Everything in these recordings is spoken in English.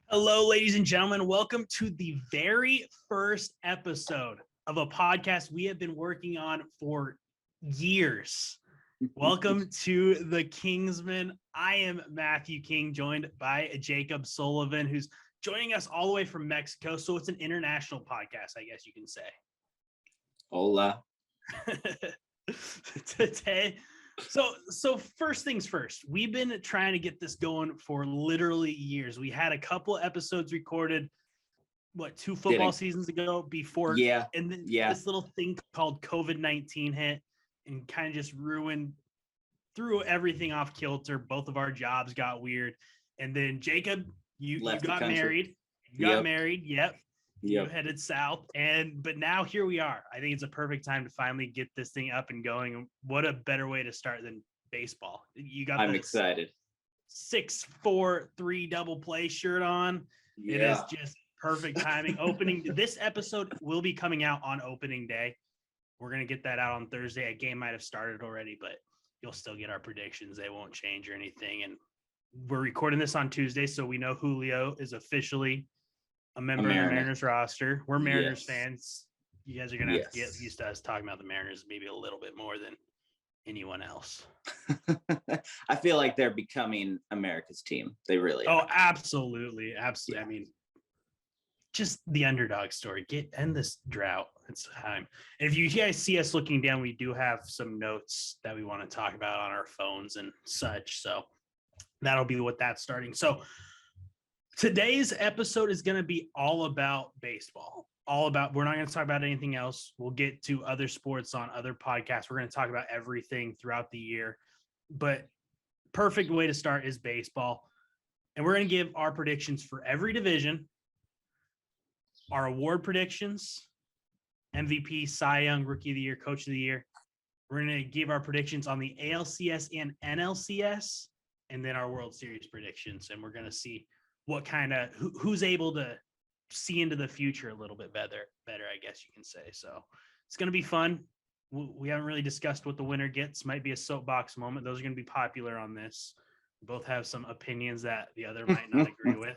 Hello, ladies and gentlemen. Welcome to the very first episode of a podcast we have been working on for years. Welcome to the Kingsmen. I am Matthew King, joined by Jacob Sullivan, who's joining us all the way from Mexico. So it's an international podcast, I guess you can say. Hola. Today, so first things first, we've been trying to get this going for literally years. We had a couple episodes recorded, two football seasons ago before. And then this little thing called COVID-19 hit and kind of just threw everything off kilter. Both of our jobs got weird. And then Jacob, you got married. Yep. You headed south, but now here we are. I think it's a perfect time to finally get this thing up and going. What a better way to start than baseball. I'm excited. 6-4-3 double play shirt on. Yeah. It is just perfect timing. This episode will be coming out on opening day. We're going to get that out on Thursday. A game might have started already, but you'll still get our predictions. They won't change or anything. And we're recording this on Tuesday, so we know Julio is officially a member of the Mariners roster. We're Mariners fans. You guys are going to have to get used to us talking about the Mariners maybe a little bit more than anyone else. I feel like they're becoming America's team. They really are. Oh, absolutely. Absolutely. Yeah. I mean, just the underdog story. End this drought. It's time. And if you guys see us looking down, we do have some notes that we want to talk about on our phones and such. So that'll be what that's starting. So today's episode is going to be all about baseball. We're not going to talk about anything else. We'll get to other sports on other podcasts. We're going to talk about everything throughout the year. But perfect way to start is baseball. And we're going to give our predictions for every division, our award predictions, MVP, Cy Young, Rookie of the Year, Coach of the Year. We're going to give our predictions on the ALCS and NLCS, and then our World Series predictions. And we're going to see what kind of who's able to see into the future a little bit better, I guess you can say. So it's going to be fun. We haven't really discussed what the winner gets. Might be a soapbox moment. Those are going to be popular on this. We both have some opinions that the other might not agree with,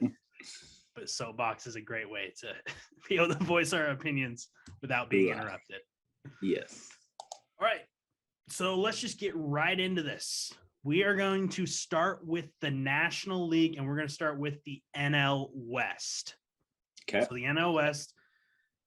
but soapbox is a great way to be able to voice our opinions without being interrupted. Yes. All right. So let's just get right into this. We are going to start with the National League, and we're going to start with the NL West. Okay. So the NL West,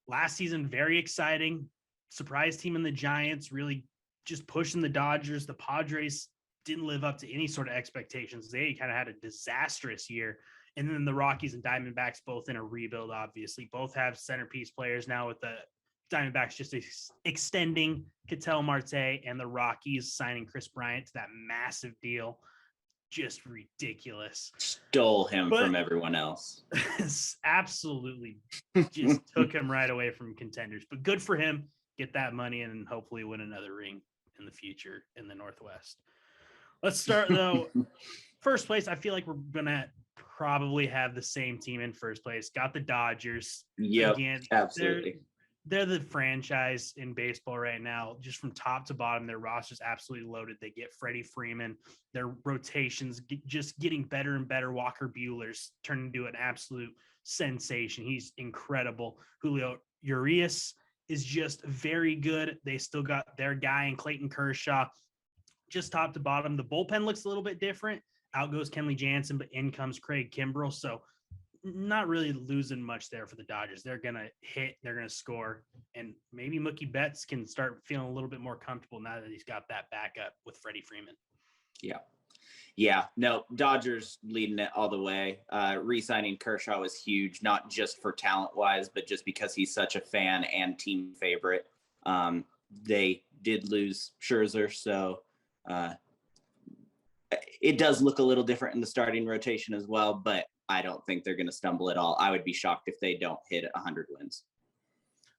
last season, very exciting. Surprise team in the Giants, really just pushing the Dodgers. The Padres didn't live up to any sort of expectations. They kind of had a disastrous year. And then the Rockies and Diamondbacks, both in a rebuild, obviously. Both have centerpiece players now, with the Diamondbacks just extending Ketel Marte and the Rockies signing Chris Bryant to that massive deal. Just ridiculous. Stole him from everyone else. Absolutely. Just took him right away from contenders. But good for him. Get that money and hopefully win another ring in the future in the Northwest. Let's start, though. First place, I feel like we're going to probably have the same team in first place. Got the Dodgers. Yep, again, absolutely. They're the franchise in baseball right now. Just from top to bottom, their roster's absolutely loaded. They get Freddie Freeman. Their rotations just getting better and better. Walker Buehler's turned into an absolute sensation. He's incredible. Julio Urias is just very good. They still got their guy in Clayton Kershaw. Just top to bottom. The bullpen looks a little bit different. Out goes Kenley Jansen, but in comes Craig Kimbrell. So not really losing much there for the Dodgers. They're going to hit, they're going to score, and maybe Mookie Betts can start feeling a little bit more comfortable now that he's got that backup with Freddie Freeman. Yeah. No, Dodgers leading it all the way. Re-signing Kershaw was huge, not just for talent-wise, but just because he's such a fan and team favorite. They did lose Scherzer, so it does look a little different in the starting rotation as well, but I don't think they're going to stumble at all. I would be shocked if they don't hit 100 wins.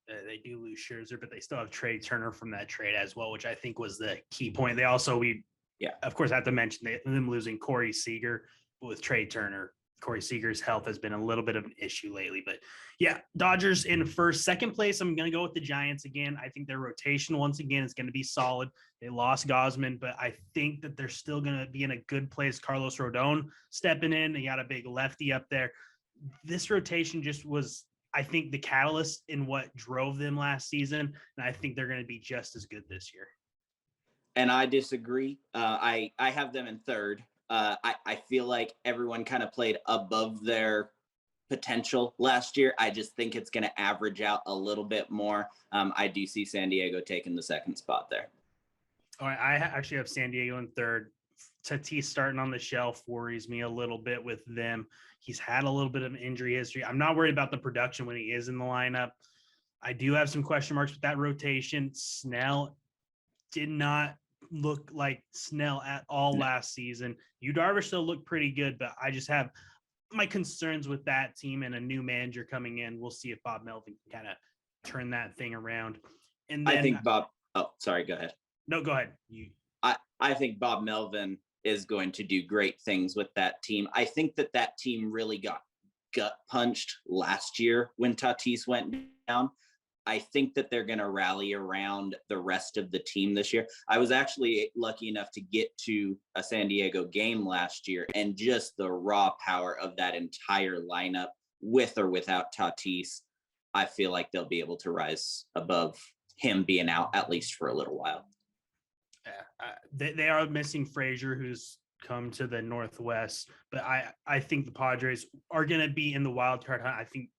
They do lose Scherzer, but they still have Trey Turner from that trade as well, which I think was the key point. They also, of course, have to mention them losing Corey Seager, but with Trey Turner, Corey Seager's health has been a little bit of an issue lately. But yeah, Dodgers in first. Second place, I'm going to go with the Giants again. I think their rotation, once again, is going to be solid. They lost Gosman, but I think that they're still going to be in a good place. Carlos Rodon stepping in. They got a big lefty up there. this rotation just was, I think, the catalyst in what drove them last season. And I think they're going to be just as good this year. And I disagree. I have them in third. I feel like everyone kind of played above their potential last year. I just think it's going to average out a little bit more. I do see San Diego taking the second spot there. All right, I actually have San Diego in third. Tatis starting on the shelf worries me a little bit with them. He's had a little bit of injury history. I'm not worried about the production when he is in the lineup. I do have some question marks with that rotation. Snell did not look like Snell at all last season. Yu Darvish still looked pretty good, but I just have my concerns with that team and a new manager coming in. We'll see if Bob Melvin can kind of turn that thing around. And then, I think Bob. Oh, sorry. Go ahead. No, go ahead. I think Bob Melvin is going to do great things with that team. I think that team really got gut punched last year when Tatis went down. I think that they're going to rally around the rest of the team this year. I was actually lucky enough to get to a San Diego game last year, and just the raw power of that entire lineup, with or without Tatis, I feel like they'll be able to rise above him being out at least for a little while. Yeah, they are missing Frazier, who's come to the Northwest, but I think the Padres are going to be in the wild card hunt. I think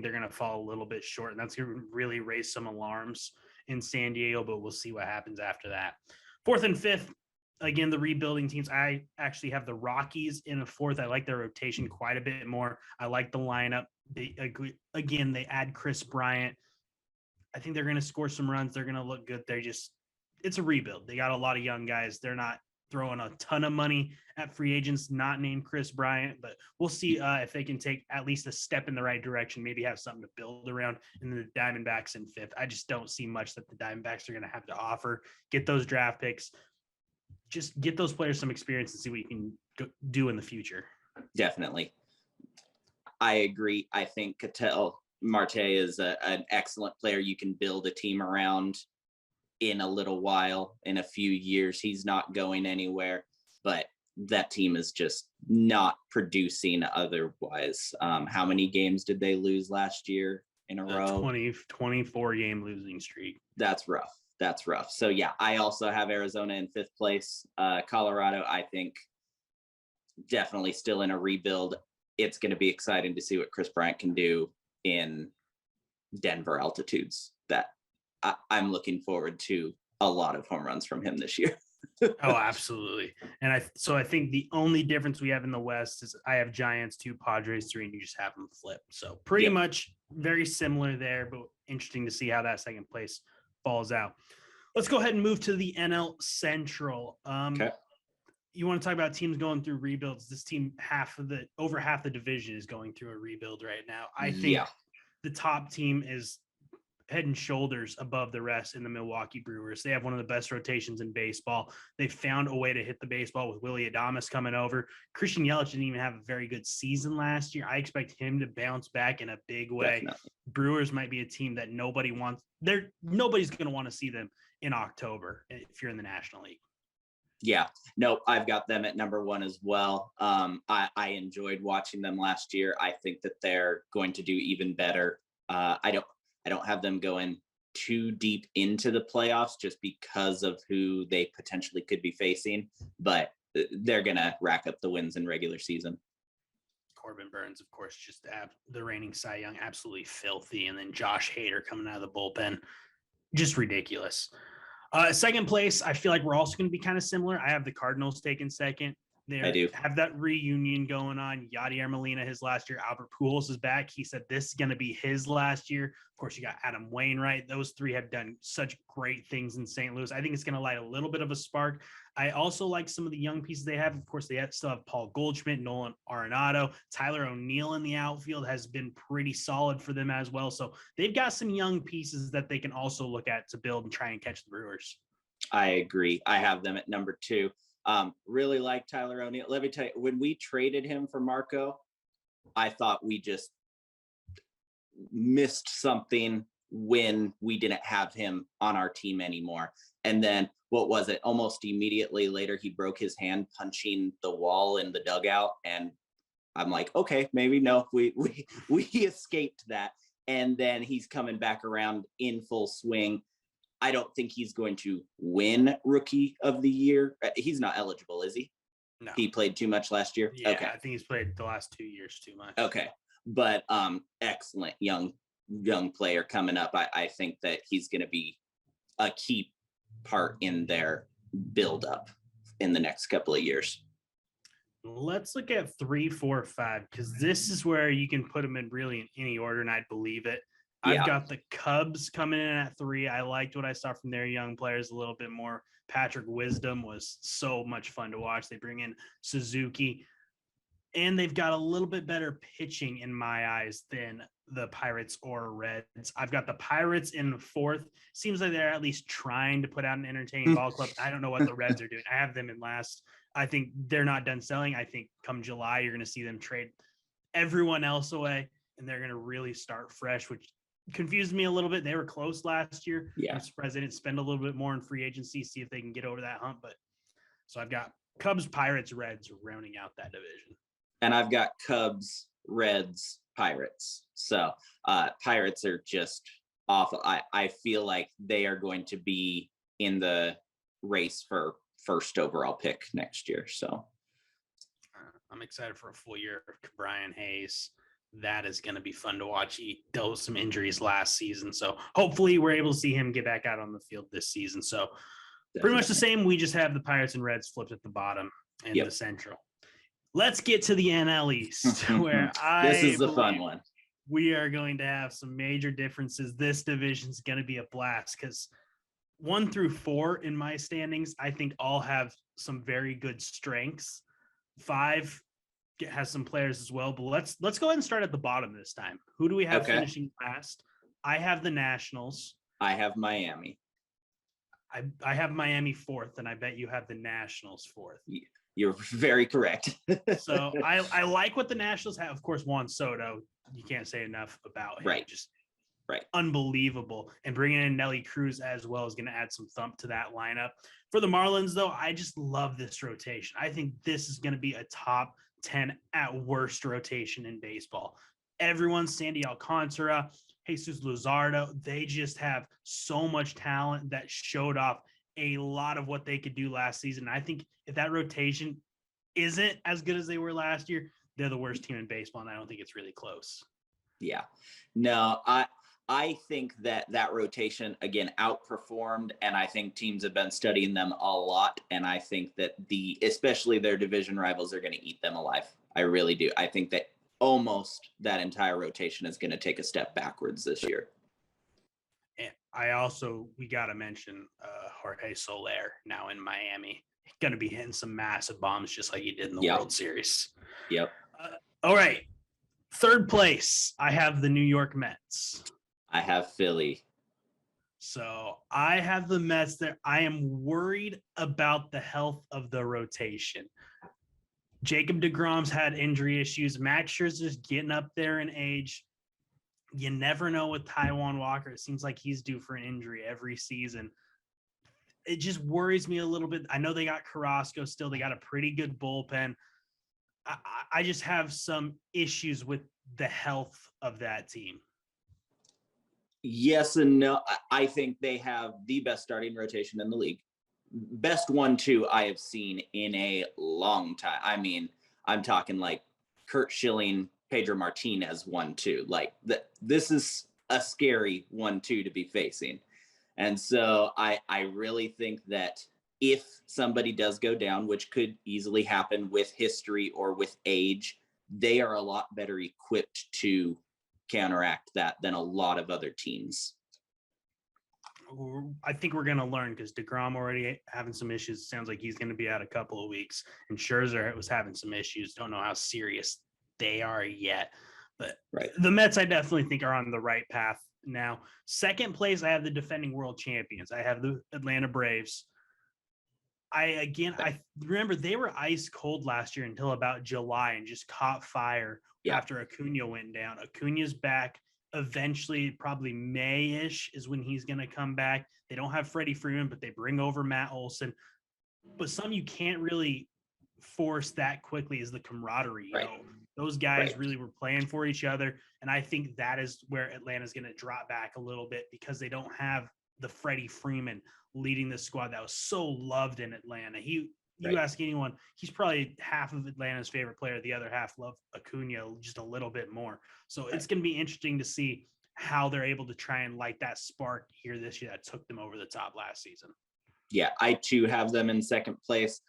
they're going to fall a little bit short, and that's going to really raise some alarms in San Diego, but we'll see what happens after that. Fourth and fifth, again, the rebuilding teams. I actually have the Rockies in a fourth. I like their rotation quite a bit more. I like the lineup. They add Chris Bryant. I think they're going to score some runs. They're going to look good. It's a rebuild. They got a lot of young guys. They're not throwing a ton of money at free agents not named Chris Bryant, but we'll see if they can take at least a step in the right direction, maybe have something to build around. And then the Diamondbacks in fifth. I just don't see much that the Diamondbacks are going to have to offer. Get those draft picks, just get those players some experience and see what you can do in the future. Definitely. I agree. I think Ketel Marte is an excellent player you can build a team around in a little while, in a few years. He's not going anywhere, but that team is just not producing otherwise. How many games did they lose last year in a row? 24 game losing streak. That's rough. So yeah, I also have Arizona in fifth place. Colorado, I think, definitely still in a rebuild. It's going to be exciting to see what Chris Bryant can do in Denver altitudes. That I'm looking forward to a lot of home runs from him this year. Oh, absolutely. And I think the only difference we have in the West is I have Giants 2, Padres 3, and you just have them flip. So pretty much very similar there, but interesting to see how that second place falls out. Let's go ahead and move to the NL Central. Okay. You want to talk about teams going through rebuilds? This team, over half the division is going through a rebuild right now. I think the top team is head and shoulders above the rest in the Milwaukee Brewers. They have one of the best rotations in baseball. They found a way to hit the baseball with Willy Adames coming over. Christian Yelich didn't even have a very good season last year. I expect him to bounce back in a big way. Definitely. Brewers might be a team that nobody's going to want to see them in October if you're in the National League. Yeah, no, I've got them at number one as well. I enjoyed watching them last year. I think that they're going to do even better. I don't have them going too deep into the playoffs just because of who they potentially could be facing, but they're going to rack up the wins in regular season. Corbin Burns, of course, just the reigning Cy Young, absolutely filthy. And then Josh Hader coming out of the bullpen, just ridiculous. Second place, I feel like we're also going to be kind of similar. I have the Cardinals taking second. I do have that reunion going on. Yadier Molina, his last year. Albert Pujols is back. He said this is going to be his last year. Of course, you got Adam Wainwright. Those three have done such great things in St. Louis. I think it's going to light a little bit of a spark. I also like some of the young pieces they have. Of course, they still have Paul Goldschmidt, Nolan Arenado. Tyler O'Neill in the outfield has been pretty solid for them as well. So they've got some young pieces that they can also look at to build and try and catch the Brewers. I agree. I have them at number 2. Really like Tyler O'Neill. Let me tell you, when we traded him for Marco, I thought we just missed something when we didn't have him on our team anymore. And then what was it? Almost immediately later, he broke his hand punching the wall in the dugout, and I'm like, okay, maybe no, we escaped that. And then he's coming back around in full swing. I don't think he's going to win Rookie of the Year. He's not eligible, is he? No. He played too much last year? Yeah, okay. I think he's played the last 2 years too much. Okay. But excellent young player coming up. I think that he's going to be a key part in their build up in the next couple of years. Let's look at 3, 4, 5, because this is where you can put them in really in any order, and I'd believe it. I've got the Cubs coming in at 3. I liked what I saw from their young players a little bit more. Patrick Wisdom was so much fun to watch. They bring in Suzuki, and they've got a little bit better pitching in my eyes than the Pirates or Reds. I've got the Pirates in 4th. Seems like they're at least trying to put out an entertaining ball club. I don't know what the Reds are doing. I have them in last. I think they're not done selling. I think come July, you're going to see them trade everyone else away, and they're going to really start fresh, which confused me a little bit. They were close last year. Yeah. I'm surprised they didn't spend a little bit more in free agency, see if they can get over that hump. But so I've got Cubs, Pirates, Reds rounding out that division. And I've got Cubs, Reds, Pirates. So Pirates are just awful. I feel like they are going to be in the race for first overall pick next year. So I'm excited for a full year of Brian Hayes. That is going to be fun to watch. He dealt with some injuries last season, so hopefully we're able to see him get back out on the field this season. So pretty much the same. We just have the Pirates and Reds flipped at the bottom in the Central. Let's get to the NL East, where this is the fun one. We are going to have some major differences. This division is going to be a blast because 1 through 4 in my standings, I think all have some very good strengths. 5 has some players as well, but let's go ahead and start at the bottom this time. Who do we have finishing last? I have the Nationals. I have Miami. I have Miami 4th, and I bet you have the Nationals 4th. You're very correct. So I like what the Nationals have. Of course, Juan Soto, you can't say enough about him. Right. Just unbelievable. And bringing in Nelly Cruz as well is going to add some thump to that lineup. For the Marlins, though, I just love this rotation. I think this is going to be a top 10 at worst rotation in baseball. Everyone, Sandy Alcantara, Jesus Luzardo, they just have so much talent that showed off a lot of what they could do last season. I think if that rotation isn't as good as they were last year, they're the worst team in baseball, and I don't think it's really close. Yeah. No, I think that rotation, again, outperformed, and I think teams have been studying them a lot, and I think that especially their division rivals are going to eat them alive. I really do. I think that almost that entire rotation is going to take a step backwards this year. And we got to mention Jorge Soler now in Miami. He's going to be hitting some massive bombs just like he did in the World Series. Yep. All right. 3rd place, I have the New York Mets. I have Philly. So I have the Mets there. I am worried about the health of the rotation. Jacob deGrom's had injury issues. Max Scherzer's getting up there in age. You never know with Taijuan Walker. It seems like he's due for an injury every season. It just worries me a little bit. I know they got Carrasco still. They got a pretty good bullpen. I just have some issues with the health of that team. Yes and no. I think they have the best starting rotation in the league. Best 1-2 I have seen in a long time. I mean, I'm talking like Curt Schilling, Pedro Martinez 1-2. Like this is a scary 1-2 to be facing. And so I really think that if somebody does go down, which could easily happen with history or with age, they are a lot better equipped to counteract that than a lot of other teams. I think we're going to learn because DeGrom already having some issues. It sounds like he's going to be out a couple of weeks. And Scherzer was having some issues. Don't know how serious they are yet. But the Mets, I definitely think, are on the right path now. 2nd place, I have the defending world champions. I have the Atlanta Braves. I remember they were ice cold last year until about July and just caught fire after Acuna went down. Acuna's back. Eventually, probably May-ish is when he's going to come back. They don't have Freddie Freeman, but they bring over Matt Olson. But some you can't really force that quickly is the camaraderie. Right. You know, Those guys really were playing for each other. And I think that is where Atlanta's going to drop back a little bit because they don't have the Freddie Freeman leading the squad that was so loved in Atlanta. You ask anyone, he's probably half of Atlanta's favorite player. The other half love Acuna just a little bit more. So it's going to be interesting to see how they're able to try and light that spark here this year that took them over the top last season. Yeah, I too have them in second place.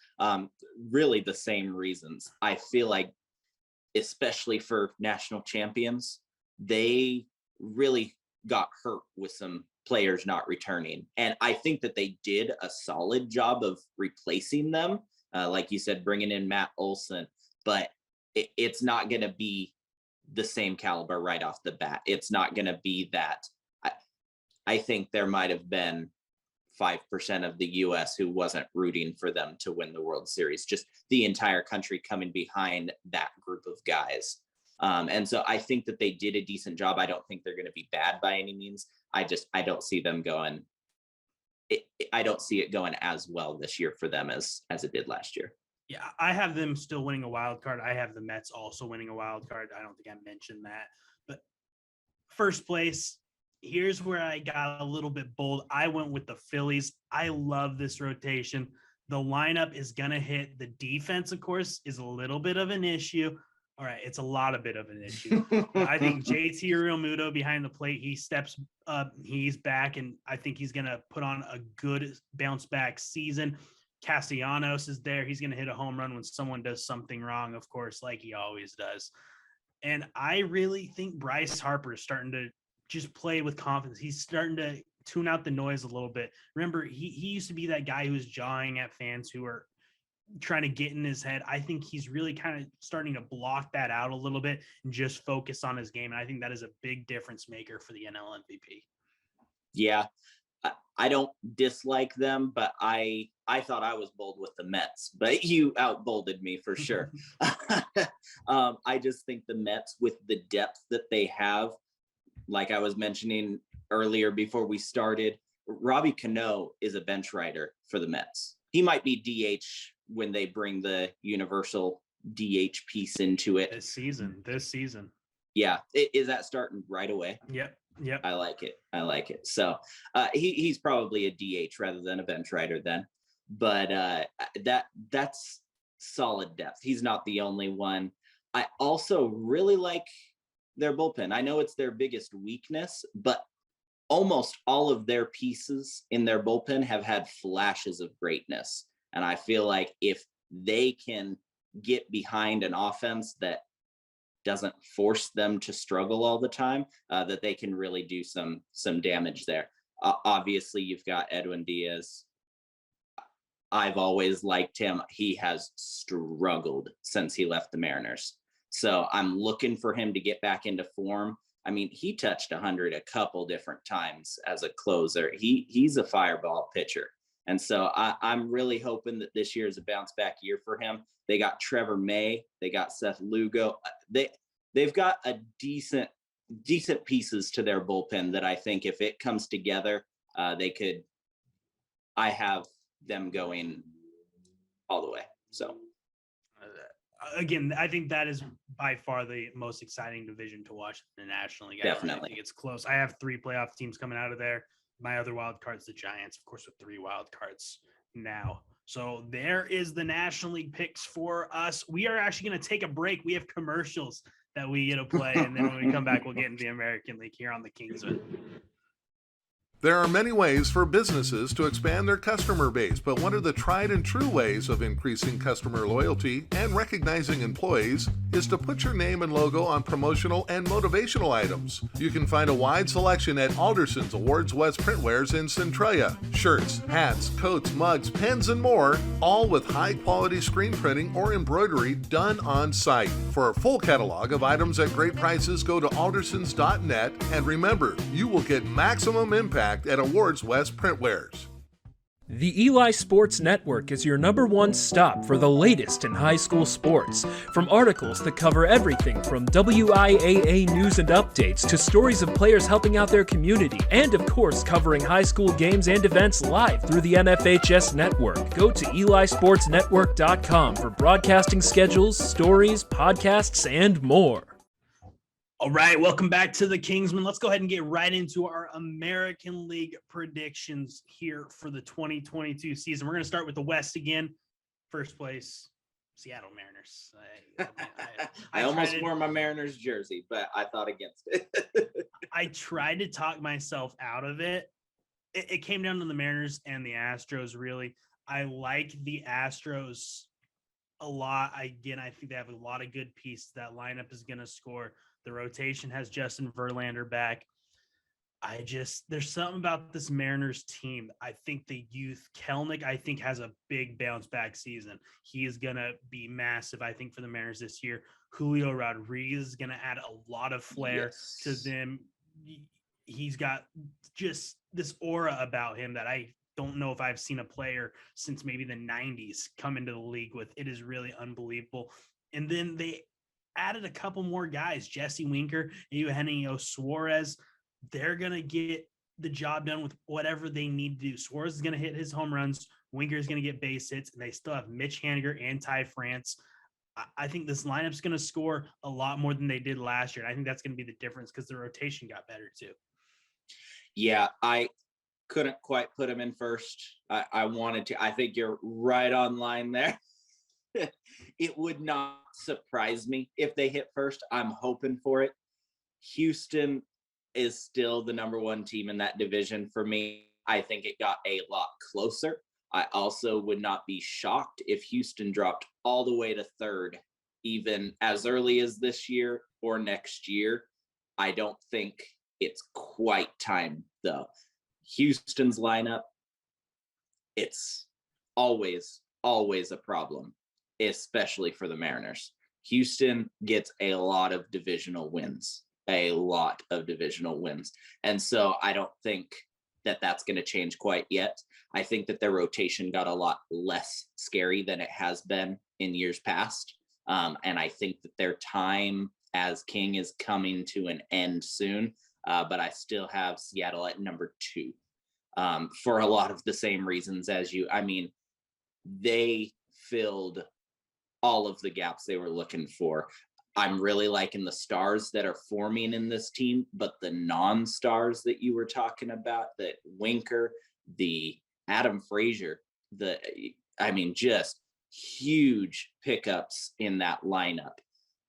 Really the same reasons. I feel like, especially for national champions, they really got hurt with some players not returning. And I think that they did a solid job of replacing them. Like you said, bringing in Matt Olson, but it's not going to be the same caliber right off the bat. It's not going to be that. I think there might have been 5% of the US who wasn't rooting for them to win the World Series, just the entire country coming behind that group of guys. And so I think that they did a decent job. I don't think they're going to be bad by any means. I don't see them going. I don't see it going as well this year for them as it did last year. Yeah, I have them still winning a wild card. I have the Mets also winning a wild card. I don't think I mentioned that. But first place, here's where I got a little bit bold. I went with the Phillies. I love this rotation. The lineup is going to hit. The defense, of course, is a little bit of an issue. All right, it's a lot of bit of an issue. I think JT Realmuto behind the plate, he steps up, he's back, and I think he's going to put on a good bounce back season. Castellanos is there. He's going to hit a home run when someone does something wrong, of course, like he always does. And I really think Bryce Harper is starting to just play with confidence. He's starting to tune out the noise a little bit. Remember, he used to be that guy who was jawing at fans who were trying to get in his head. I think he's really kind of starting to block that out a little bit and just focus on his game. And I think that is a big difference maker for the NL MVP. Yeah, I don't dislike them, but I thought I was bold with the Mets, but you outbolded me for sure. I just think the Mets, with the depth that they have, like I was mentioning earlier before we started, Robbie Cano is a bench rider for the Mets. He might be DH when they bring the universal DH piece into it. This season. Yeah. Is that starting right away? Yep. I like it. So he's probably a DH rather than a bench rider then. But that's solid depth. He's not the only one. I also really like their bullpen. I know it's their biggest weakness, but almost all of their pieces in their bullpen have had flashes of greatness. And I feel like if they can get behind an offense that doesn't force them to struggle all the time, that they can really do some damage there. Obviously, you've got Edwin Diaz. I've always liked him. He has struggled since he left the Mariners. So I'm looking for him to get back into form. I mean, he touched 100 a couple different times as a closer. He's a fireball pitcher. And so I'm really hoping that this year is a bounce back year for him. They got Trevor May. They got Seth Lugo. They've got a decent pieces to their bullpen that I think if it comes together, they could. I have them going all the way. So again, I think that is by far the most exciting division to watch in the National League. Definitely. I think it's close. I have 3 playoff teams coming out of there. My other wild card's the Giants, of course, with 3 wild cards now. So there is the National League picks for us. We are actually going to take a break. We have commercials that we get to play, and then when we come back, we'll get into the American League here on the Kingsmen. There are many ways for businesses to expand their customer base, but one of the tried and true ways of increasing customer loyalty and recognizing employees is to put your name and logo on promotional and motivational items. You can find a wide selection at Alderson's Awards West Printwares in Centralia. Shirts, hats, coats, mugs, pens, and more, all with high-quality screen printing or embroidery done on site. For a full catalog of items at great prices, go to aldersons.net, and remember, you will get maximum impact at Awards West Printwares. The Eli Sports Network is your #1 stop for the latest in high school sports. From articles that cover everything from WIAA news and updates to stories of players helping out their community, and of course covering high school games and events live through the NFHS network. Go to elisportsnetwork.com for broadcasting schedules, stories, podcasts, and more. All right, welcome back to the Kingsmen. Let's go ahead and get right into our American League predictions here for the 2022 season. We're going to start with the West again. First place, Seattle Mariners. I almost wore my Mariners jersey, but I thought against it. I tried to talk myself out of it. It came down to the Mariners and the Astros, really. I like the Astros a lot. Again, I think they have a lot of good pieces. That lineup is going to score. The rotation has Justin Verlander back. There's something about this Mariners team. I think the youth, Kelnick, I think has a big bounce back season. He is going to be massive, I think, for the Mariners this year. Julio Rodriguez is going to add a lot of flair to them. He's got just this aura about him that I don't know if I've seen a player since maybe the 90s come into the league with. It is really unbelievable. And then they added a couple more guys, Jesse Winker, Eugenio Suarez. They're going to get the job done with whatever they need to do. Suarez is going to hit his home runs. Winker is going to get base hits, and they still have Mitch Haniger and Ty France. I think this lineup's going to score a lot more than they did last year. And I think that's going to be the difference because the rotation got better too. Yeah, I couldn't quite put him in first. I wanted to. I think you're right on line there. It would not surprise me if they hit first. I'm hoping for it. Houston is still the #1 team in that division for me. I think it got a lot closer. I also would not be shocked if Houston dropped all the way to third, even as early as this year or next year. I don't think it's quite time, though. Houston's lineup, it's always a problem, especially for the Mariners. Houston gets a lot of divisional wins. And so I don't think that that's going to change quite yet. I think that their rotation got a lot less scary than it has been in years past. And I think that their time as king is coming to an end soon. But I still have Seattle at #2 for a lot of the same reasons as you. I mean, they filled all of the gaps they were looking for. I'm really liking the stars that are forming in this team, but the non-stars that you were talking about, that Winker, the Adam Frazier, just huge pickups in that lineup.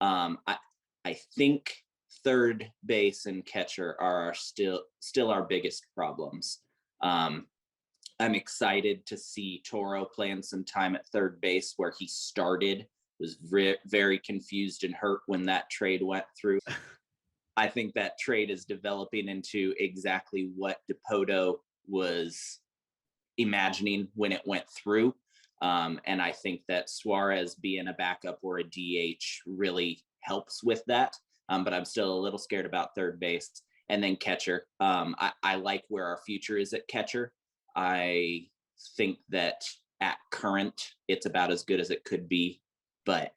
I think third base and catcher are still our biggest problems. I'm excited to see Toro playing some time at third base where he started. Was very confused and hurt when that trade went through. I think that trade is developing into exactly what DePoto was imagining when it went through. And I think that Suarez being a backup or a DH really helps with that. But I'm still a little scared about third base. And then catcher. I like where our future is at catcher. I think that at current, it's about as good as it could be. But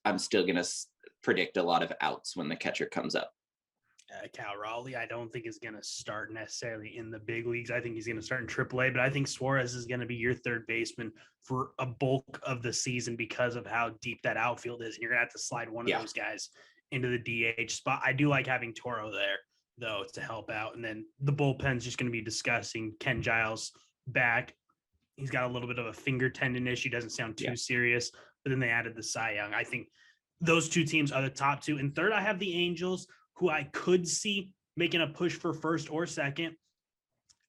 I'm still going to predict a lot of outs when the catcher comes up. Cal Raleigh, I don't think is going to start necessarily in the big leagues. I think he's going to start in AAA, but I think Suarez is going to be your third baseman for a bulk of the season because of how deep that outfield is. And you're going to have to slide one of those guys into the DH spot. I do like having Toro there, though, to help out. And then the bullpen's just going to be disgusting. Ken Giles back. He's got a little bit of a finger tendon issue. Doesn't sound too serious. But then they added the Cy Young. I think those two teams are the top two. And third, I have the Angels, who I could see making a push for first or second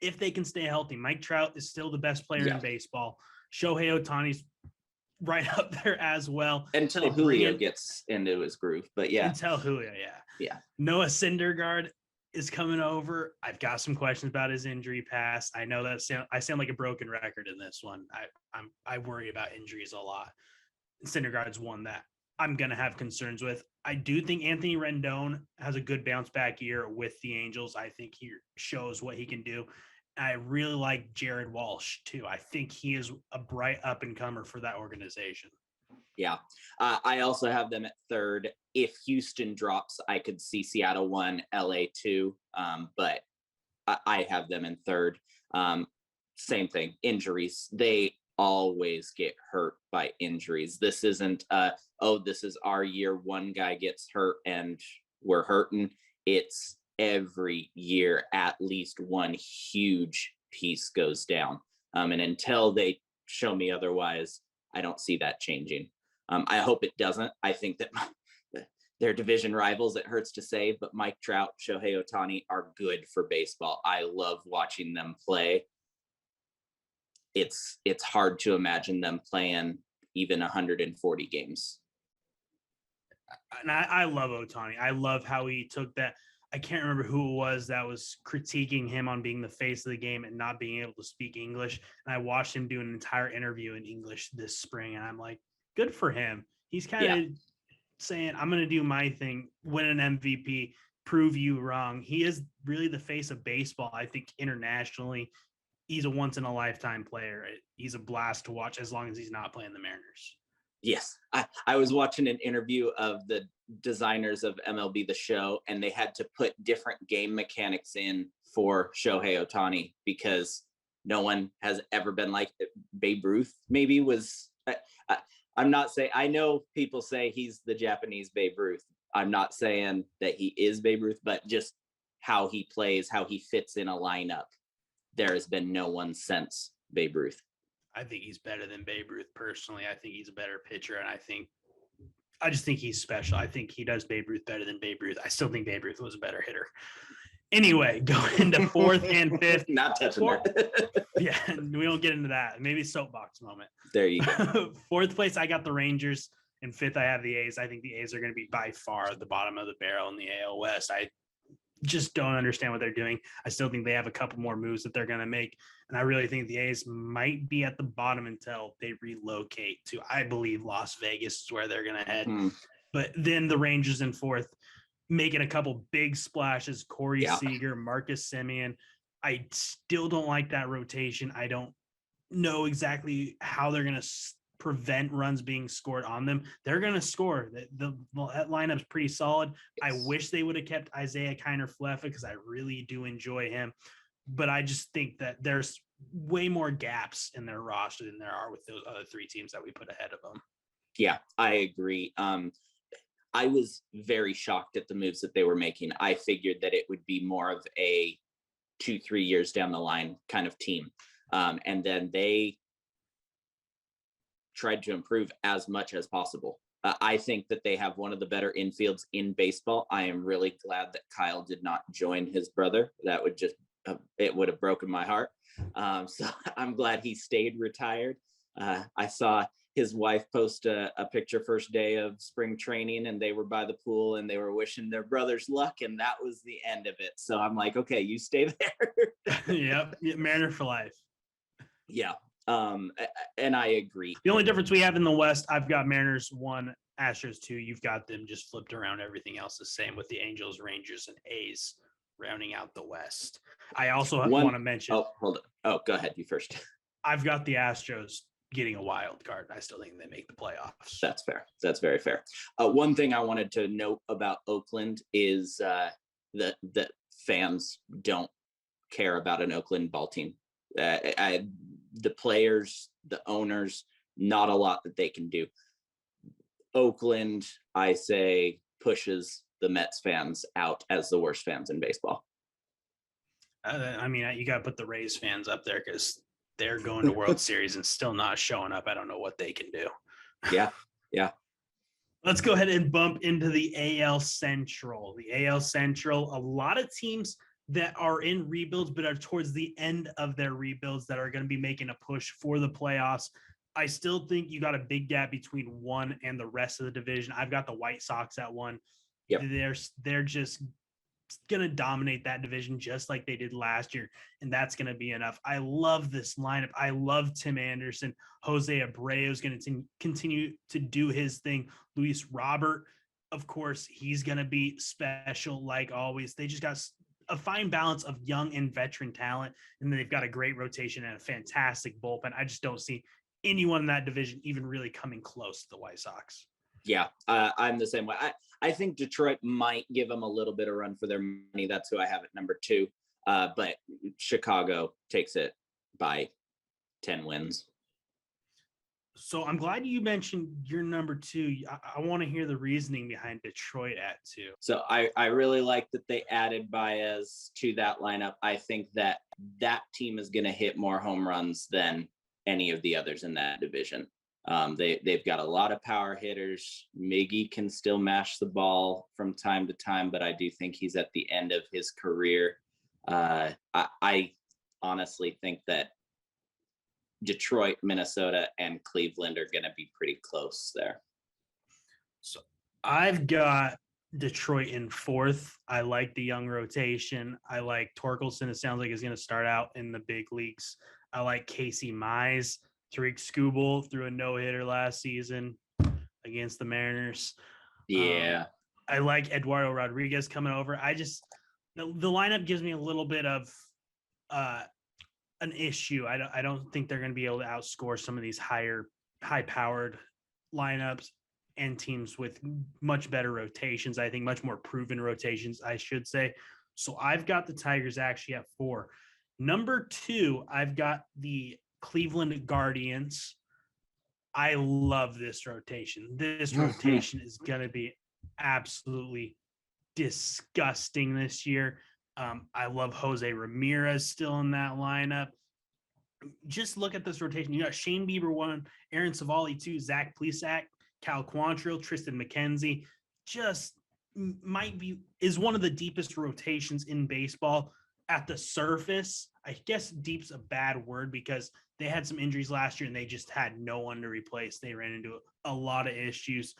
if they can stay healthy. Mike Trout is still the best player in baseball. Shohei Ohtani's right up there as well. Until Julio gets into his groove. But Until Julio, Noah Syndergaard is coming over. I've got some questions about his injury past. I know that I sound like a broken record in this one. I worry about injuries a lot. Syndergaard's one that I'm going to have concerns with. I do think Anthony Rendon has a good bounce back year with the Angels. I think he shows what he can do. I really like Jared Walsh too. I think he is a bright up and comer for that organization. Yeah. I also have them at third. If Houston drops, I could see Seattle 1, LA 2. But I have them in third. Same thing, injuries. They always get hurt by injuries. This isn't, this is our year. One guy gets hurt and we're hurting. It's every year, at least one huge piece goes down. And until they show me otherwise, I don't see that changing. I hope it doesn't. I think that they're division rivals. It hurts to say, but Mike Trout, Shohei Ohtani are good for baseball. I love watching them play. It's hard to imagine them playing even 140 games. And I love Ohtani. I love how he took that. I can't remember who it was that was critiquing him on being the face of the game and not being able to speak English. And I watched him do an entire interview in English this spring. And I'm like, good for him. He's kind of saying, I'm going to do my thing, win an MVP, prove you wrong. He is really the face of baseball. I think internationally, he's a once in a lifetime player. He's a blast to watch as long as he's not playing the Mariners. Yes. I was watching an interview of the designers of MLB The Show, and they had to put different game mechanics in for Shohei Ohtani because no one has ever been like Babe Ruth. Maybe was, I'm not saying, I know people say he's the Japanese Babe Ruth. I'm not saying that he is Babe Ruth, but just how he plays, how he fits in a lineup. There has been no one since Babe Ruth. I think he's better than Babe Ruth personally. I think he's a better pitcher, and I just think he's special. I think he does Babe Ruth better than Babe Ruth. I still think Babe Ruth was a better hitter. Anyway, going into fourth and fifth. Not touching that. Yeah, we won't get into that. Maybe soapbox moment. There you go. Fourth place, I got the Rangers. And fifth, I have the A's. I think the A's are going to be by far at the bottom of the barrel in the AL West. I just don't understand what they're doing. I still think they have a couple more moves that they're going to make. And I really think the A's might be at the bottom until they relocate to, I believe, Las Vegas is where they're going to head. But then the Rangers in fourth, making a couple big splashes, Corey Seager, Marcus Semien. I still don't like that rotation. I don't know exactly how they're going to prevent runs being scored on them. They're going to score. That lineup's pretty solid. Yes. I wish they would have kept Isaiah Kiner-Falefa because I really do enjoy him. But I just think that there's way more gaps in their roster than there are with those other three teams that we put ahead of them. Yeah, I agree. I was very shocked at the moves that they were making. I figured that it would be more of a 2-3 years down the line kind of team. And then they tried to improve as much as possible. I think that they have one of the better infields in baseball. I am really glad that Kyle did not join his brother. That would just, it would have broken my heart. So I'm glad he stayed retired. I saw his wife post a picture first day of spring training, and they were by the pool and they were wishing their brothers luck, and that was the end of it. So I'm like, okay, you stay there. Yep, Mariner for life. Yeah. And I agree. The only difference we have in the West, I've got Mariners 1, Astros 2. You've got them just flipped around. Everything else the same with the Angels, Rangers, and A's rounding out the West. I also want to mention. Oh, hold on. Oh, go ahead. You first. I've got the Astros getting a wild card. I still think they make the playoffs. That's fair. That's very fair. One thing I wanted to note about Oakland is that fans don't care about an Oakland ball team. The players, the owners, not a lot that they can do. Oakland, I say, pushes the Mets fans out as the worst fans in baseball. I mean, you got to put the Rays fans up there because they're going to World Series and still not showing up. I don't know what they can do. Yeah. Let's go ahead and bump into the AL Central. The AL Central, a lot of teams that are in rebuilds, but are towards the end of their rebuilds that are going to be making a push for the playoffs. I still think you got a big gap between 1 and the rest of the division. I've got the White Sox at 1. Yep. They're just going to dominate that division just like they did last year, and that's going to be enough. I love this lineup. I love Tim Anderson. Jose Abreu is going to continue to do his thing. Luis Robert, of course, he's going to be special like always. They just got a fine balance of young and veteran talent, and they've got a great rotation and a fantastic bullpen. I just don't see anyone in that division even really coming close to the White Sox. Yeah, I'm the same way. I think Detroit might give them a little bit of run for their money. That's who I have at number 2. But Chicago takes it by 10 wins. So I'm glad you mentioned your number 2. I want to hear the reasoning behind Detroit at 2. So I really like that they added Baez to that lineup. I think that team is going to hit more home runs than any of the others in that division. They've got a lot of power hitters. Miggy can still mash the ball from time to time, but I do think he's at the end of his career. I honestly think that Detroit, Minnesota, and Cleveland are going to be pretty close there. So I've got Detroit in 4th. I like the young rotation. I like Torkelson. It sounds like he's going to start out in the big leagues. I like Casey Mize. Tariq Skubal threw a no-hitter last season against the Mariners. Yeah. I like Eduardo Rodriguez coming over. The lineup gives me a little bit of an issue. I don't think they're going to be able to outscore some of these high-powered lineups and teams with much better rotations. I think much more proven rotations, I should say. So I've got the Tigers actually at 4. Number 2, I've got the Cleveland Guardians. I love this rotation. This rotation is going to be absolutely disgusting this year. I love Jose Ramirez still in that lineup. Just look at this rotation. You got Shane Bieber 1, Aaron Savali 2, Zach Plesac, Cal Quantrill, Tristan McKenzie. Just is one of the deepest rotations in baseball at the surface. I guess deep's a bad word because they had some injuries last year and they just had no one to replace. They ran into a lot of issues.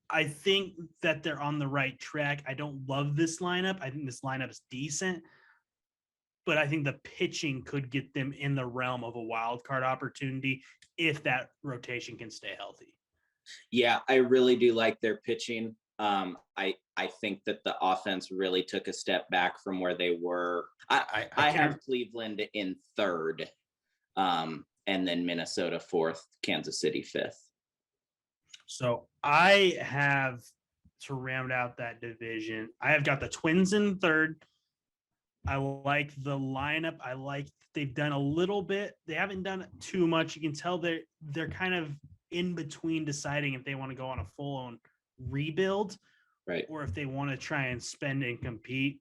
I think that they're on the right track. I don't love this lineup. I think this lineup is decent, but I think the pitching could get them in the realm of a wild card opportunity if that rotation can stay healthy. Yeah, I really do like their pitching. I think that the offense really took a step back from where they were. I have Cleveland in 3rd, and then Minnesota 4th, Kansas City 5th. So I have, to round out that division, I have got the Twins in 3rd. I like the lineup. I like they've done a little bit. They haven't done too much. You can tell they're kind of in between deciding if they want to go on a full-on rebuild, right, or if they want to try and spend and compete.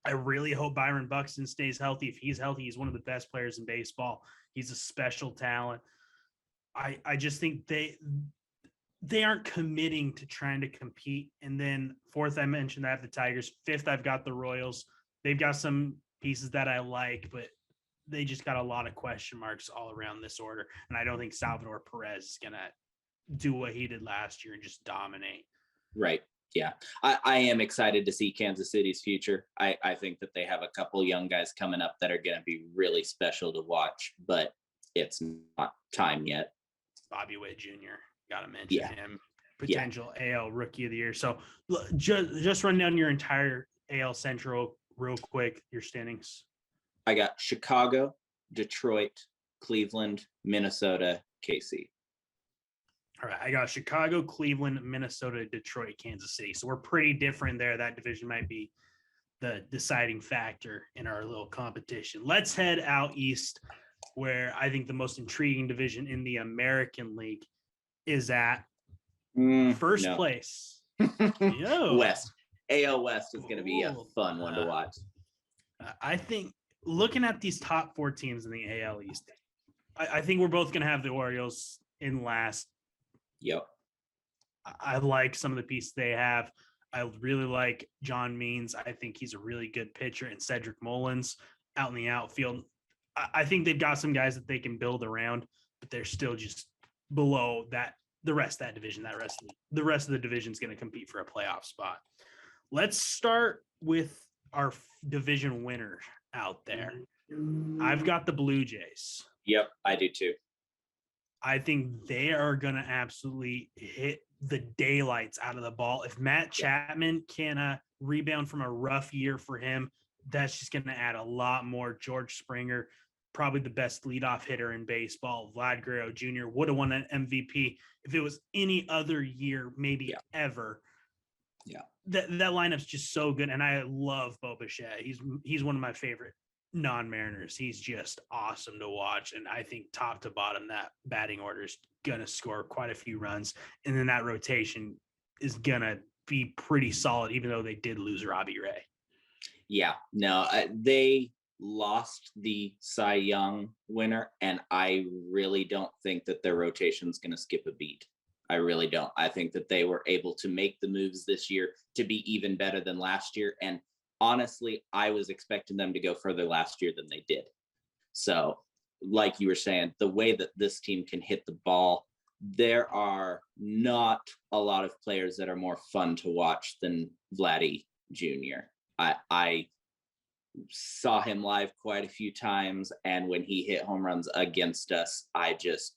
I really hope Byron Buxton stays healthy. If he's healthy, he's one of the best players in baseball. He's a special talent. I just think they aren't committing to trying to compete. And then 4th, I mentioned I have the Tigers. 5th, I've got the Royals. They've got some pieces that I like, but they just got a lot of question marks all around this order. And I don't think Salvador Perez is going to do what he did last year and just dominate. Right. Yeah. I am excited to see Kansas City's future. I think that they have a couple young guys coming up that are going to be really special to watch, but it's not time yet. Bobby Witt Jr. Got to mention him. Potential AL Rookie of the Year. So just run down your entire AL Central real quick, your standings. I got Chicago, Detroit, Cleveland, Minnesota, KC. All right, I got Chicago, Cleveland, Minnesota, Detroit, Kansas City. So we're pretty different there. That division might be the deciding factor in our little competition. Let's head out east, where I think the most intriguing division in the American League is at first place. West. AL West is going to be a fun one to watch. I think looking at these top 4 teams in the AL East, I think we're both going to have the Orioles in last. Yep. I like some of the pieces they have. I really like John Means. I think he's a really good pitcher, and Cedric Mullins out in the outfield. I think they've got some guys that they can build around, but they're still just below that. The rest of that division, the rest of the division is going to compete for a playoff spot. Let's start with our division winner out there. I've got the Blue Jays. Yep, I do too. I think they are going to absolutely hit the daylights out of the ball. If Matt Chapman can rebound from a rough year for him, that's just going to add a lot more. George Springer, probably the best leadoff hitter in baseball. Vlad Guerrero Jr. would have won an MVP if it was any other year, maybe ever. Yeah. That lineup's just so good. And I love Bo Bichette. He's one of my favorite non-Mariners. He's just awesome to watch. And I think top to bottom, that batting order is going to score quite a few runs. And then that rotation is going to be pretty solid, even though they did lose Robbie Ray. Yeah, no, they lost the Cy Young winner, and I really don't think that their rotation is going to skip a beat. I really don't. I think that they were able to make the moves this year to be even better than last year. And honestly, I was expecting them to go further last year than they did. So, like you were saying, the way that this team can hit the ball, there are not a lot of players that are more fun to watch than Vladdy Jr. I saw him live quite a few times, and when he hit home runs against us, I just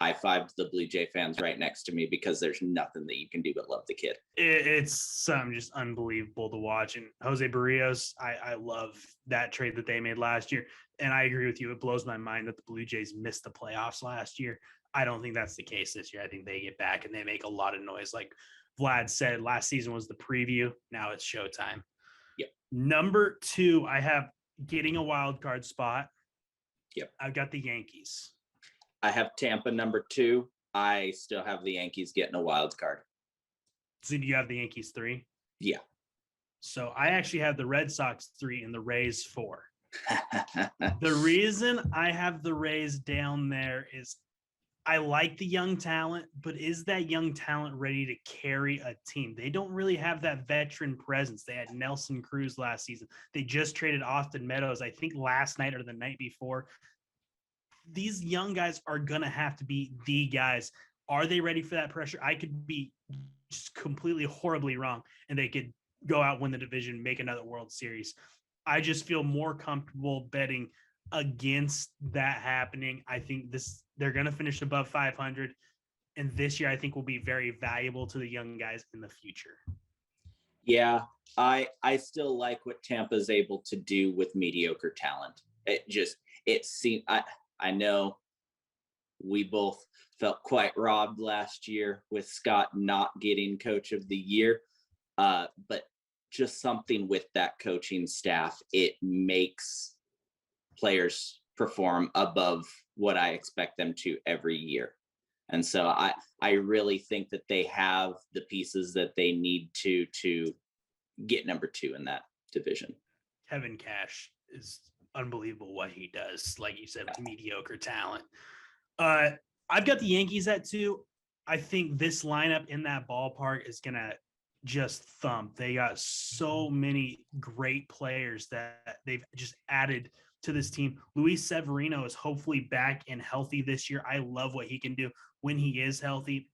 high-fived the Blue Jay fans right next to me, because there's nothing that you can do but love the kid. It's something just unbelievable to watch. And Jose Barrios, I love that trade that they made last year. And I agree with you. It blows my mind that the Blue Jays missed the playoffs last year. I don't think that's the case this year. I think they get back and they make a lot of noise. Like Vlad said, last season was the preview. Now it's showtime. Yep. Number 2, I have getting a wild card spot. Yep. I've got the Yankees. I have Tampa number 2. I still have the Yankees getting a wild card. So do you have the Yankees 3? Yeah. So I actually have the Red Sox 3 and the Rays 4. The reason I have the Rays down there is I like the young talent, but is that young talent ready to carry a team? They don't really have that veteran presence. They had Nelson Cruz last season. They just traded Austin Meadows, I think last night or the night before. These young guys are going to have to be the guys. Are they ready for that pressure? I could be just completely horribly wrong, and they could go out, win the division, make another World Series. I just feel more comfortable betting against that happening. I think they're going to finish above 500, and this year I think will be very valuable to the young guys in the future. Yeah, I still like what Tampa's able to do with mediocre talent. It seemed I know we both felt quite robbed last year with Scott not getting Coach of the Year, but just something with that coaching staff, it makes players perform above what I expect them to every year. And so I really think that they have the pieces that they need to get number 2 in that division. Kevin Cash is unbelievable what he does. Like you said, with mediocre talent. I've got the Yankees at 2. I think this lineup in that ballpark is going to just thump. They got so many great players that they've just added to this team. Luis Severino is hopefully back and healthy this year. I love what he can do when he is healthy.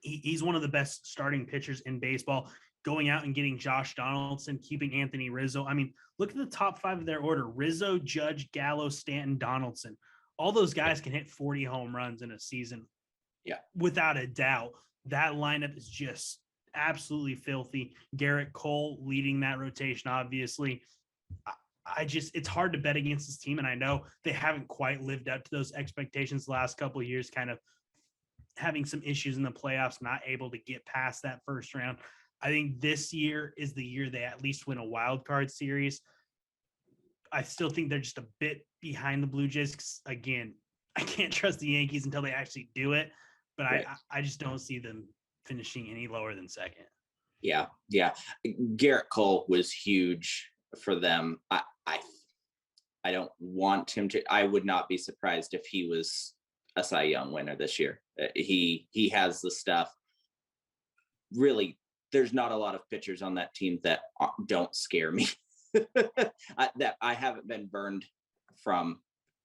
He's one of the best starting pitchers in baseball. Going out and getting Josh Donaldson, keeping Anthony Rizzo. I mean, look at the top 5 of their order: Rizzo, Judge, Gallo, Stanton, Donaldson. All those guys can hit 40 home runs in a season. Yeah, without a doubt. That lineup is just absolutely filthy. Garrett Cole leading that rotation, obviously. It's hard to bet against this team, and I know they haven't quite lived up to those expectations the last couple of years, kind of having some issues in the playoffs, not able to get past that first round. I think this year is the year they at least win a wild card series. I still think they're just a bit behind the Blue Jays. Again, I can't trust the Yankees until they actually do it, but right. I just don't see them finishing any lower than second. Yeah. Garrett Cole was huge for them. I don't want him to. I would not be surprised if he was a Cy Young winner this year. He has the stuff. Really, there's not a lot of pitchers on that team that don't scare me. That I haven't been burned from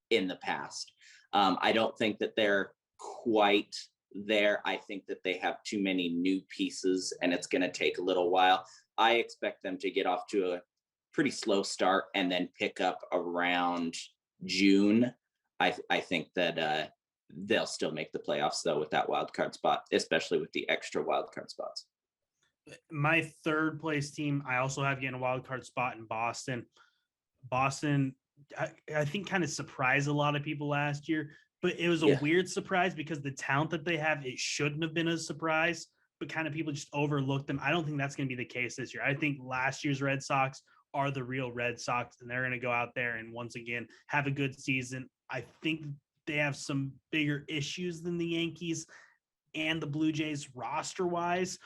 in the past. I don't think that they're quite there. I think that they have too many new pieces, and it's going to take a little while. I expect them to get off to a pretty slow start and then pick up around June. I think that they'll still make the playoffs though with that wild card spot, especially with the extra wild card spots. My third place team, I also have getting a wild card spot in Boston. Boston, I think, kind of surprised a lot of people last year, but it was a weird surprise because the talent that they have, it shouldn't have been a surprise, but kind of people just overlooked them. I don't think that's going to be the case this year. I think last year's Red Sox are the real Red Sox, and they're going to go out there and once again have a good season. I think they have some bigger issues than the Yankees and the Blue Jays roster-wise.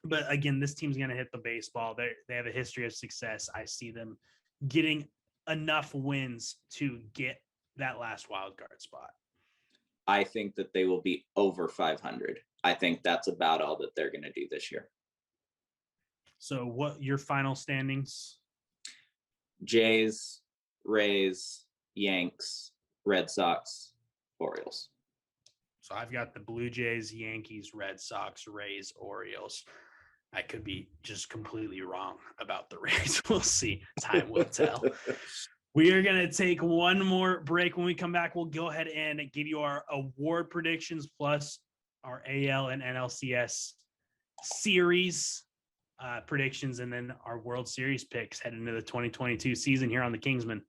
But again, this team's going to hit the baseball. They have a history of success. I see them getting enough wins to get that last wild card spot. I think that they will be over 500. I think that's about all that they're going to do this year. So what your final standings? Jays, Rays, Yanks, Red Sox, Orioles. So I've got the Blue Jays, Yankees, Red Sox, Rays, Orioles. I could be just completely wrong about the Rays. We'll see. Time will tell. We are going to take one more break. When we come back, we'll go ahead and give you our award predictions plus our AL and NLCS series predictions, and then our World Series picks heading into the 2022 season here on the Kingsmen.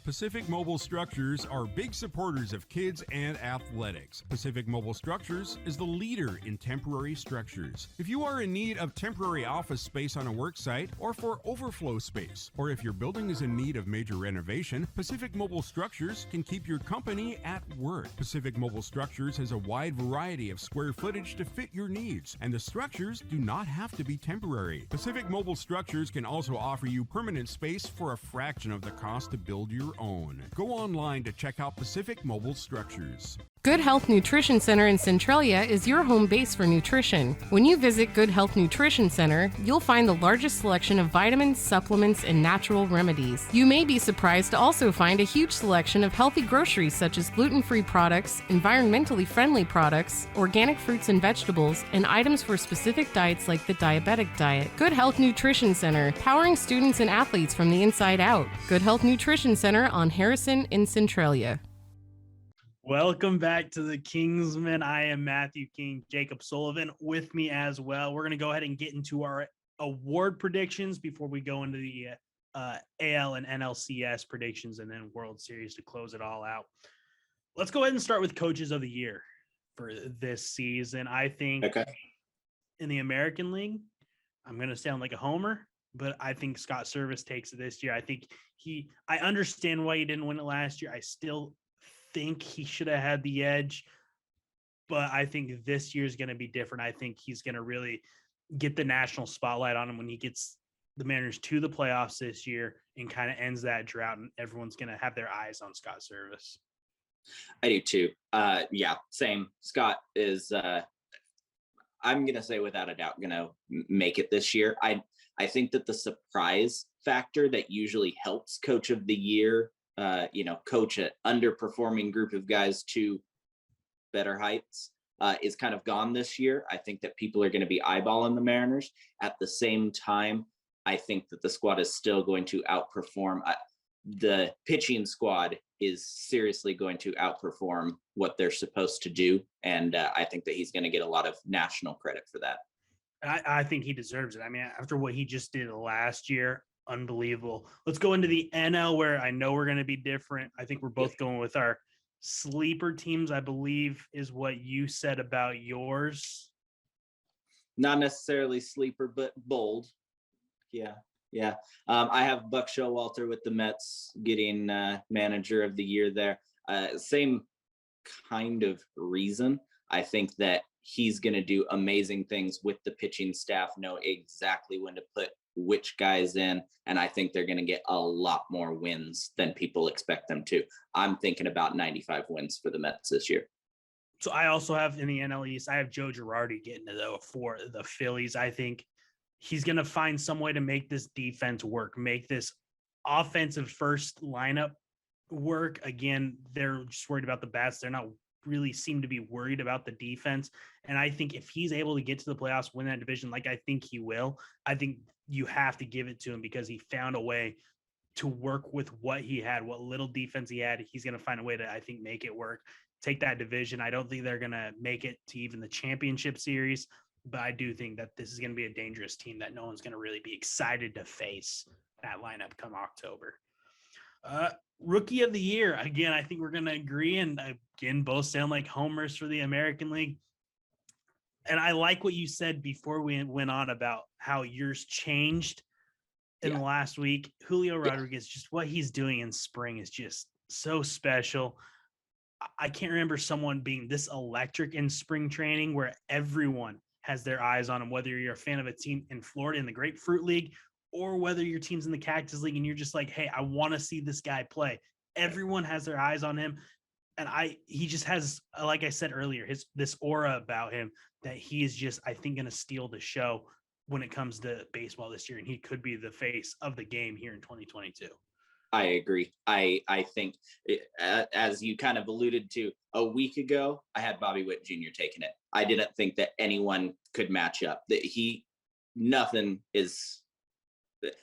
Pacific Mobile Structures are big supporters of kids and athletics. Pacific Mobile Structures is the leader in temporary structures. If you are in need of temporary office space on a work site or for overflow space, or if your building is in need of major renovation, Pacific Mobile Structures can keep your company at work. Pacific Mobile Structures has a wide variety of square footage to fit your needs, and the structures do not have to be temporary. Pacific Mobile Structures can also offer you permanent space for a fraction of the cost to build your own. Go online to check out Pacific Mobile Structures. Good Health Nutrition Center in Centralia is your home base for nutrition. When you visit Good Health Nutrition Center, you'll find the largest selection of vitamins, supplements, and natural remedies. You may be surprised to also find a huge selection of healthy groceries such as gluten-free products, environmentally friendly products, organic fruits and vegetables, and items for specific diets like the diabetic diet. Good Health Nutrition Center, powering students and athletes from the inside out. Good Health Nutrition Center on Harrison in Centralia. Welcome back to the Kingsmen. I am Matthew King, Jacob Sullivan with me as well. We're going to go ahead and get into our award predictions before we go into the AL and NLCS predictions and then World Series to close it all out. Let's go ahead and start with coaches of the year for this season. I think in the American League, I'm going to sound like a homer, but I think Scott Service takes it this year. I think I understand why he didn't win it last year. I still think he should have had the edge, but I think this year is going to be different. I think he's going to really get the national spotlight on him when he gets the Mariners to the playoffs this year and kind of ends that drought, and everyone's going to have their eyes on Scott Service. I do too. Yeah, same. Scott is, I'm going to say without a doubt, going to make it this year. I think that the surprise factor that usually helps coach of the year, coach an underperforming group of guys to better heights is kind of gone this year. I think that people are going to be eyeballing the Mariners. At the same time, I think that the squad is still going to outperform. The pitching squad is seriously going to outperform what they're supposed to do. And I think that he's going to get a lot of national credit for that. I think he deserves it. I mean, after what he just did last year, unbelievable. Let's go into the NL, where I know we're going to be different. I think we're both going with our sleeper teams, I believe is what you said about yours. Not necessarily sleeper, but bold. Yeah. I have Buck Showalter with the Mets getting manager of the year there. Same kind of reason. I think that he's going to do amazing things with the pitching staff, know exactly when to put which guys in, and I think they're going to get a lot more wins than people expect them to. I'm thinking about 95 wins for the Mets this year. So I also have in the NL East, I have Joe Girardi getting it though for the Phillies. I think he's going to find some way to make this defense work, make this offensive first lineup work. Again, they're just worried about the bats. They're not really seem to be worried about the defense. And I think if he's able to get to the playoffs, win that division, like I think he will, I think you have to give it to him because he found a way to work with what he had, what little defense he had. He's going to find a way to, I think, make it work, take that division. I don't think they're going to make it to even the championship series, but I do think that this is going to be a dangerous team that no one's going to really be excited to face that lineup come October. Rookie of the year. Again, I think we're going to agree. And again, both sound like homers for the American League. And I like what you said before we went on about how yours changed in the last week. Julio Rodriguez, just what he's doing in spring is just so special. I can't remember someone being this electric in spring training where everyone has their eyes on him, whether you're a fan of a team in Florida in the Grapefruit League or whether your team's in the Cactus League and you're just like, hey, I want to see this guy play. Everyone has their eyes on him. And he just has, like I said earlier, this aura about him that he is just, I think, going to steal the show when it comes to baseball this year. And he could be the face of the game here in 2022. I agree. I think, as you kind of alluded to a week ago, I had Bobby Witt Jr. taking it. I didn't think that anyone could match up. That nothing is,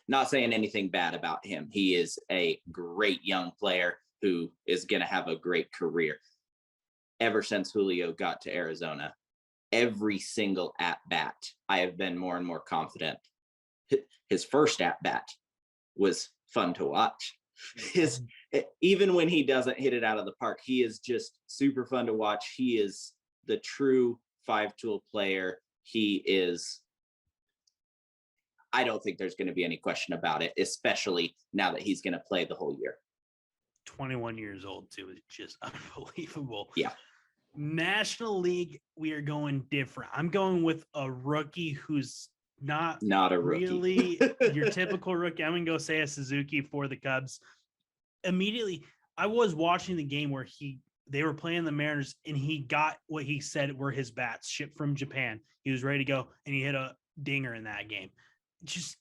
not saying anything bad about him. He is a great young player who is going to have a great career. Ever since Julio got to Arizona, every single at-bat, I have been more and more confident. His first at-bat was fun to watch. Even when he doesn't hit it out of the park, he is just super fun to watch. He is the true five-tool player. He is, I don't think there's going to be any question about it, especially now that he's going to play the whole year. 21 years old too. It's just unbelievable. Yeah. National League, we are going different. I'm going with a rookie who's not a rookie. Really your typical rookie. I'm going to go say a Suzuki for the Cubs. Immediately, I was watching the game where they were playing the Mariners and he got what he said were his bats shipped from Japan. He was ready to go and he hit a dinger in that game. Just,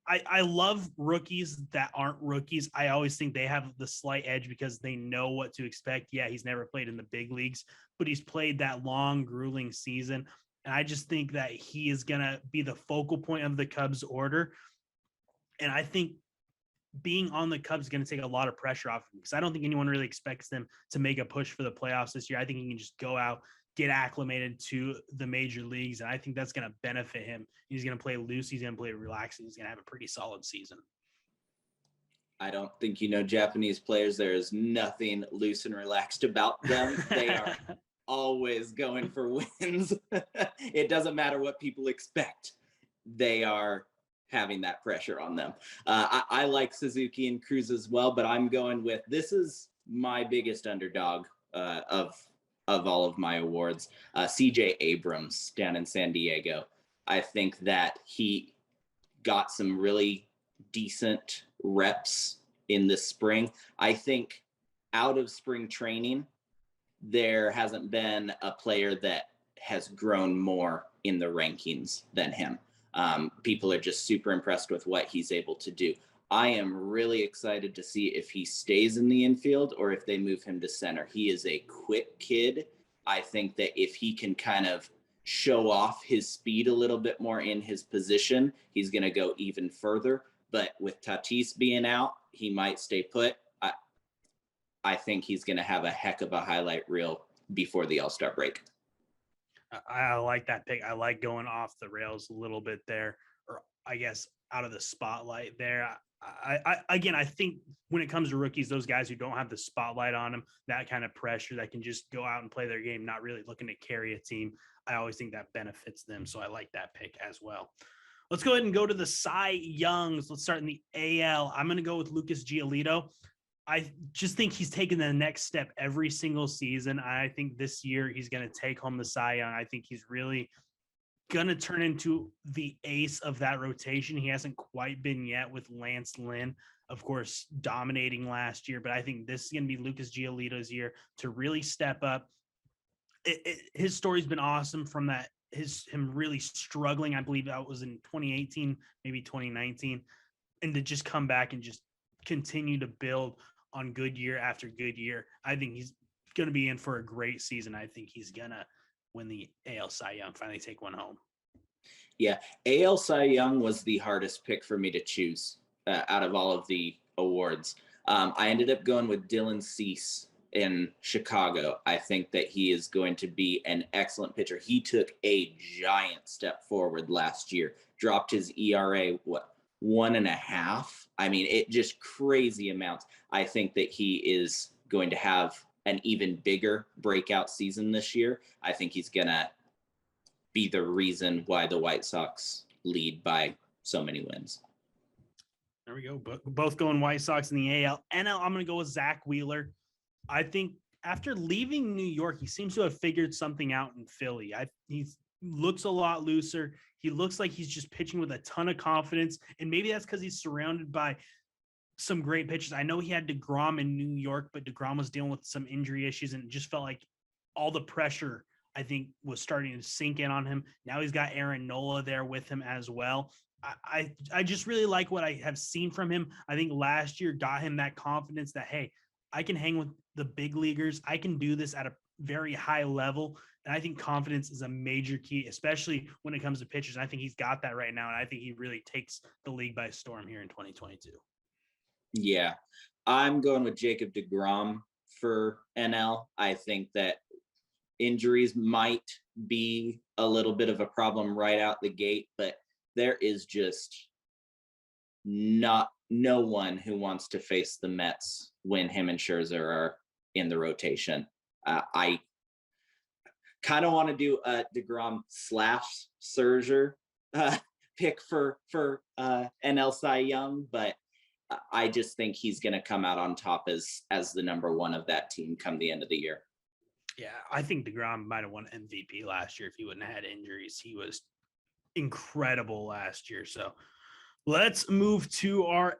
I love rookies that aren't rookies. I always think they have the slight edge because they know what to expect. Yeah, he's never played in the big leagues, but he's played that long, grueling season. And I just think that he is going to be the focal point of the Cubs order. And I think being on the Cubs is going to take a lot of pressure off him because I don't think anyone really expects them to make a push for the playoffs this year. I think he can just go out, get acclimated to the major leagues. And I think that's going to benefit him. He's going to play loose. He's going to play relaxed. He's going to have a pretty solid season. I don't think Japanese players. There is nothing loose and relaxed about them. They are always going for wins. It doesn't matter what people expect. They are having that pressure on them. I like Suzuki and Cruz as well, but I'm going with, this is my biggest underdog of all of my awards. CJ Abrams down in San Diego. I think that he got some really decent reps in the spring. I think out of spring training, there hasn't been a player that has grown more in the rankings than him. People are just super impressed with what he's able to do. I am really excited to see if he stays in the infield or if they move him to center. He is a quick kid. I think that if he can kind of show off his speed a little bit more in his position, he's going to go even further. But with Tatis being out, he might stay put. I think he's going to have a heck of a highlight reel before the All-Star break. I like that pick. I like going off the rails a little bit there, or I guess out of the spotlight there. I think when it comes to rookies, those guys who don't have the spotlight on them, that kind of pressure that can just go out and play their game, not really looking to carry a team, I always think that benefits them. So I like that pick as well. Let's go ahead and go to the Cy Youngs. Let's start in the AL. I'm going to go with Lucas Giolito. I just think he's taken the next step every single season. I think this year he's going to take home the Cy Young. I think he's really going to turn into the ace of that rotation. He hasn't quite been yet with Lance Lynn, of course, dominating last year. But I think this is going to be Lucas Giolito's year to really step up. His story's been awesome from that. Him really struggling. I believe that was in 2018, maybe 2019, and to just come back and just continue to build on good year after good year. I think he's going to be in for a great season. I think he's going to win the AL Cy Young, finally take one home. Yeah, AL Cy Young was the hardest pick for me to choose out of all of the awards. I ended up going with Dylan Cease in Chicago. I think that he is going to be an excellent pitcher. He took a giant step forward last year, dropped his ERA, 1.5. I mean, it just crazy amounts. I think that he is going to have an even bigger breakout season this year. I think he's going to be the reason why the White Sox lead by so many wins. There we go. Both going White Sox in the AL. NL, I'm going to go with Zach Wheeler. I think after leaving New York, he seems to have figured something out in Philly. He looks a lot looser. He looks like he's just pitching with a ton of confidence. And maybe that's because he's surrounded by some great pitchers. I know he had DeGrom in New York, but DeGrom was dealing with some injury issues, and it just felt like all the pressure, I think, was starting to sink in on him. Now he's got Aaron Nola there with him as well. I just really like what I have seen from him. I think last year got him that confidence that, hey, I can hang with the big leaguers. I can do this at a very high level. And I think confidence is a major key, especially when it comes to pitchers. And I think he's got that right now. And I think he really takes the league by storm here in 2022. Yeah, I'm going with Jacob deGrom for NL. I think that injuries might be a little bit of a problem right out the gate, but there is just no one who wants to face the Mets when him and Scherzer are in the rotation. I kind of want to do a DeGrom / Scherzer pick for NL Cy Young, but I just think he's going to come out on top as the number one of that team come the end of the year. Yeah, I think DeGrom might have won MVP last year if he wouldn't have had injuries. He was incredible last year. So let's move to our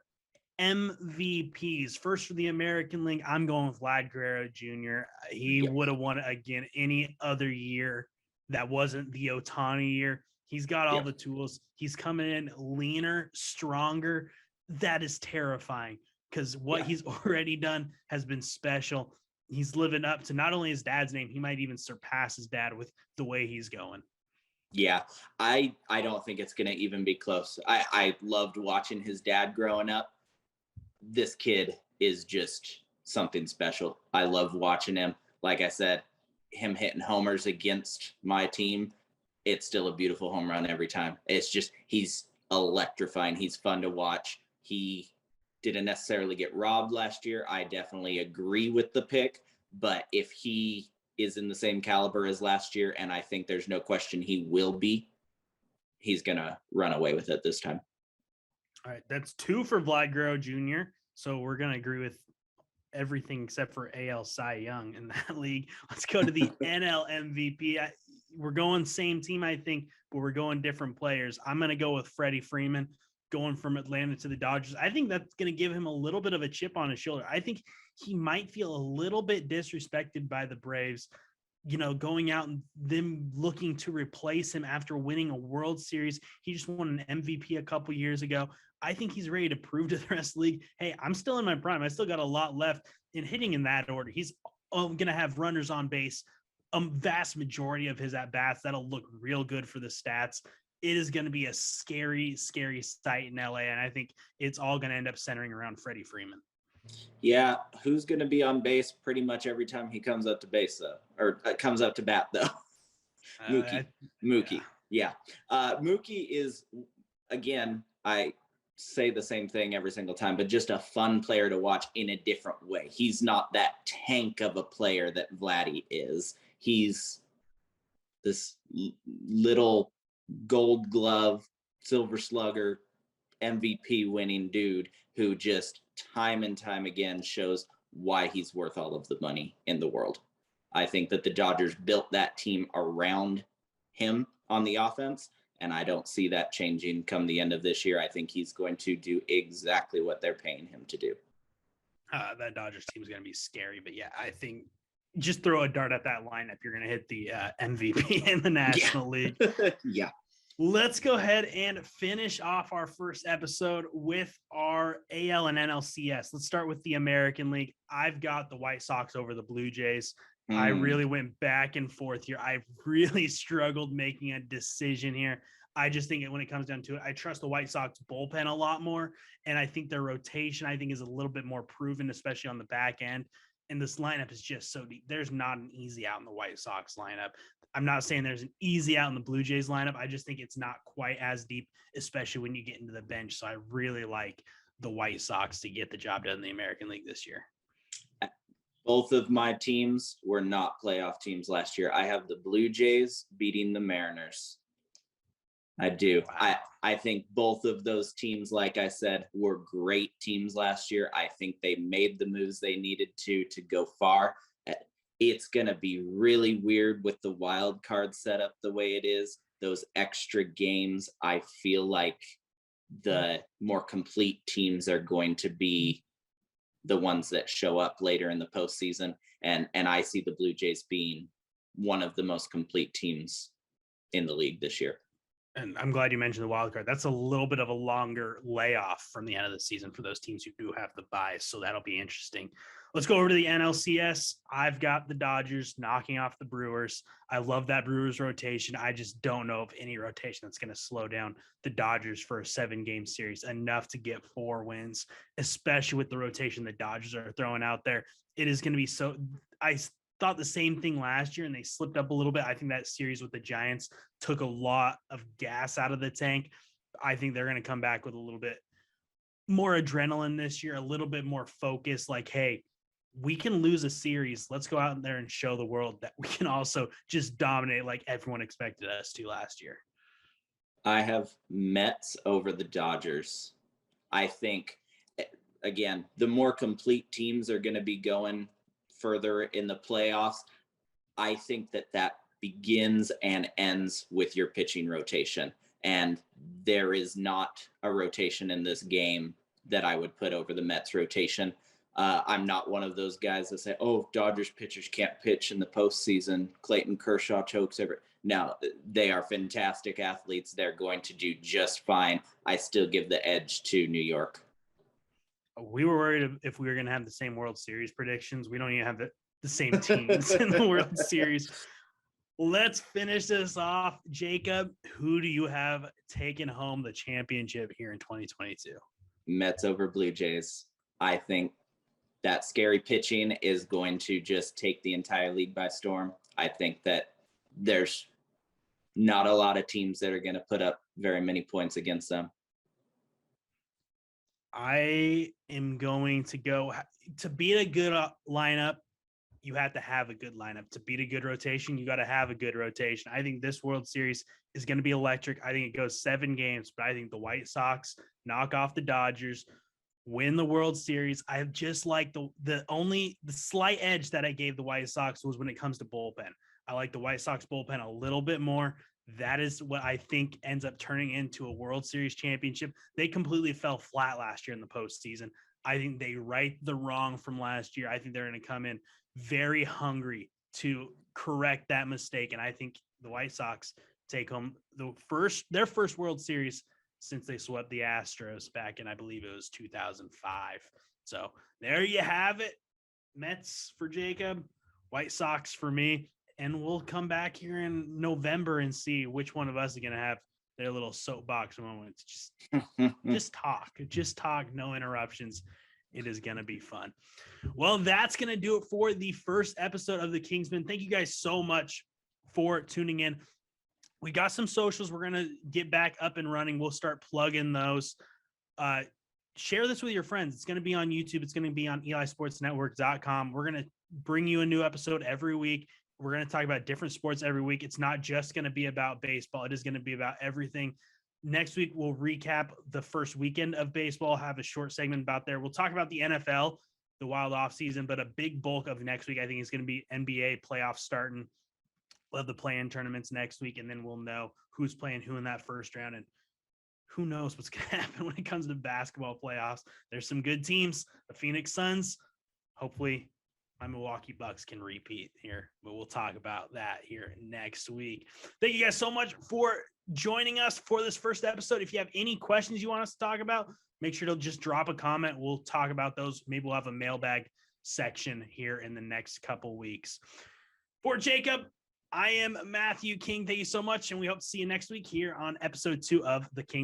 MVPs. First for the American League, I'm going with Vlad Guerrero Jr. He would have won it again any other year that wasn't the Ohtani year. He's got all the tools. He's coming in leaner, stronger. That is terrifying because what he's already done has been special. He's living up to not only his dad's name, he might even surpass his dad with the way he's going. Yeah, I don't think it's going to even be close. I loved watching his dad growing up. This kid is just something special. I love watching him. Like I said, him hitting homers against my team, it's still a beautiful home run every time. It's just, he's electrifying. He's fun to watch. He didn't necessarily get robbed last year. I definitely agree with the pick, but if he is in the same caliber as last year, and I think there's no question he will be, he's going to run away with it this time. All right, that's 2 for Vlad Guerrero Jr. So we're going to agree with everything except for AL Cy Young in that league. Let's go to the NL MVP. We're going same team, I think, but we're going different players. I'm going to go with Freddie Freeman going from Atlanta to the Dodgers. I think that's going to give him a little bit of a chip on his shoulder. I think he might feel a little bit disrespected by the Braves, you know, going out and them looking to replace him after winning a World Series. He just won an MVP a couple years ago. I think he's ready to prove to the rest of the league, hey, I'm still in my prime. I still got a lot left in hitting in that order. He's going to have runners on base a vast majority of his at-bats. That'll look real good for the stats. It is going to be a scary, scary sight in LA, and I think it's all going to end up centering around Freddie Freeman. Yeah, who's going to be on base pretty much every time he comes up to base, though, or comes up to bat, though? Mookie. Yeah. Mookie is, again, I say the same thing every single time, but just a fun player to watch in a different way. He's not that tank of a player that Vladdy is. He's this little Gold Glove, Silver Slugger, MVP winning dude who just time and time again shows why he's worth all of the money in the world. I think that the Dodgers built that team around him on the offense, and I don't see that changing come the end of this year. I think he's going to do exactly what they're paying him to do. That Dodgers team is going to be scary, but yeah, I think just throw a dart at that lineup. You're going to hit the MVP in the National League. Yeah. Let's go ahead and finish off our first episode with our AL and NLCS. Let's start with the American League. I've got the White Sox over the Blue Jays. I really went back and forth here. I really struggled making a decision here. I just think when it comes down to it, I trust the White Sox bullpen a lot more. And I think their rotation, I think, is a little bit more proven, especially on the back end. And this lineup is just so deep. There's not an easy out in the White Sox lineup. I'm not saying there's an easy out in the Blue Jays lineup. I just think it's not quite as deep, especially when you get into the bench. So I really like the White Sox to get the job done in the American League this year. Both of my teams were not playoff teams last year. I have the Blue Jays beating the Mariners. I do. Wow. I think both of those teams, like I said, were great teams last year. I think they made the moves they needed to go far. It's going to be really weird with the wild card setup the way it is. Those extra games, I feel like the more complete teams are going to be the ones that show up later in the postseason. And I see the Blue Jays being one of the most complete teams in the league this year. And I'm glad you mentioned the wild card. That's a little bit of a longer layoff from the end of the season for those teams who do have the bye. So that'll be interesting. Let's go over to the NLCS. I've got the Dodgers knocking off the Brewers. I love that Brewers rotation. I just don't know of any rotation that's going to slow down the Dodgers for a 7-game series enough to get 4 wins, especially with the rotation the Dodgers are throwing out there. It is going to be so – I thought the same thing last year and they slipped up a little bit. I think that series with the Giants took a lot of gas out of the tank. I think they're going to come back with a little bit more adrenaline this year, a little bit more focus, like, hey, we can lose a series. Let's go out there and show the world that we can also just dominate like everyone expected us to last year. I have Mets over the Dodgers. I think, again, the more complete teams are going to be going further in the playoffs. I think that begins and ends with your pitching rotation. And there is not a rotation in this game that I would put over the Mets rotation. I'm not one of those guys that say, oh, Dodgers pitchers can't pitch in the postseason. Clayton Kershaw chokes every. No, they are fantastic athletes. They're going to do just fine. I still give the edge to New York. We were worried if we were going to have the same World Series predictions. We don't even have the same teams in the World Series. Let's finish this off. Jacob, who do you have taking home the championship here in 2022? Mets over Blue Jays. I think that scary pitching is going to just take the entire league by storm. I think that there's not a lot of teams that are going to put up very many points against them. I am going to go to beat a good lineup. You have to have a good lineup. To beat a good rotation, you got to have a good rotation. I think this World Series is going to be electric. I think it goes 7 games, but I think the White Sox knock off the Dodgers, win the World Series. I just like the slight edge that I gave the White Sox was when it comes to bullpen. I like the White Sox bullpen a little bit more. That is what I think ends up turning into a World Series championship. They completely fell flat last year in the postseason. I think they right the wrong from last year. I think they're going to come in very hungry to correct that mistake. And I think the White Sox take home their first World Series since they swept the Astros back in, I believe it was 2005. So there you have it. Mets for Jacob, White Sox for me. And we'll come back here in November and see which one of us is going to have their little soapbox moments. Just talk, no interruptions. It is going to be fun. Well, that's going to do it for the first episode of the Kingsmen. Thank you guys so much for tuning in. We got some socials. We're going to get back up and running. We'll start plugging those. Share this with your friends. It's going to be on YouTube. It's going to be on elisportsnetwork.com. We're going to bring you a new episode every week. We're going to talk about different sports every week. It's not just going to be about baseball. It is going to be about everything. Next week, we'll recap the first weekend of baseball, have a short segment about there. We'll talk about the NFL, the wild off season, but a big bulk of next week, I think, is going to be NBA playoffs starting. We'll have the play-in tournaments next week, and then we'll know who's playing who in that first round. And who knows what's going to happen when it comes to basketball playoffs. There's some good teams, the Phoenix Suns. Hopefully, my Milwaukee Bucks can repeat here, but we'll talk about that here next week. Thank you guys so much for joining us for this first episode. If you have any questions you want us to talk about, make sure to just drop a comment. We'll talk about those. Maybe we'll have a mailbag section here in the next couple weeks. For Jacob, I am Matthew King. Thank you so much, and we hope to see you next week here on episode 2 of the Kings.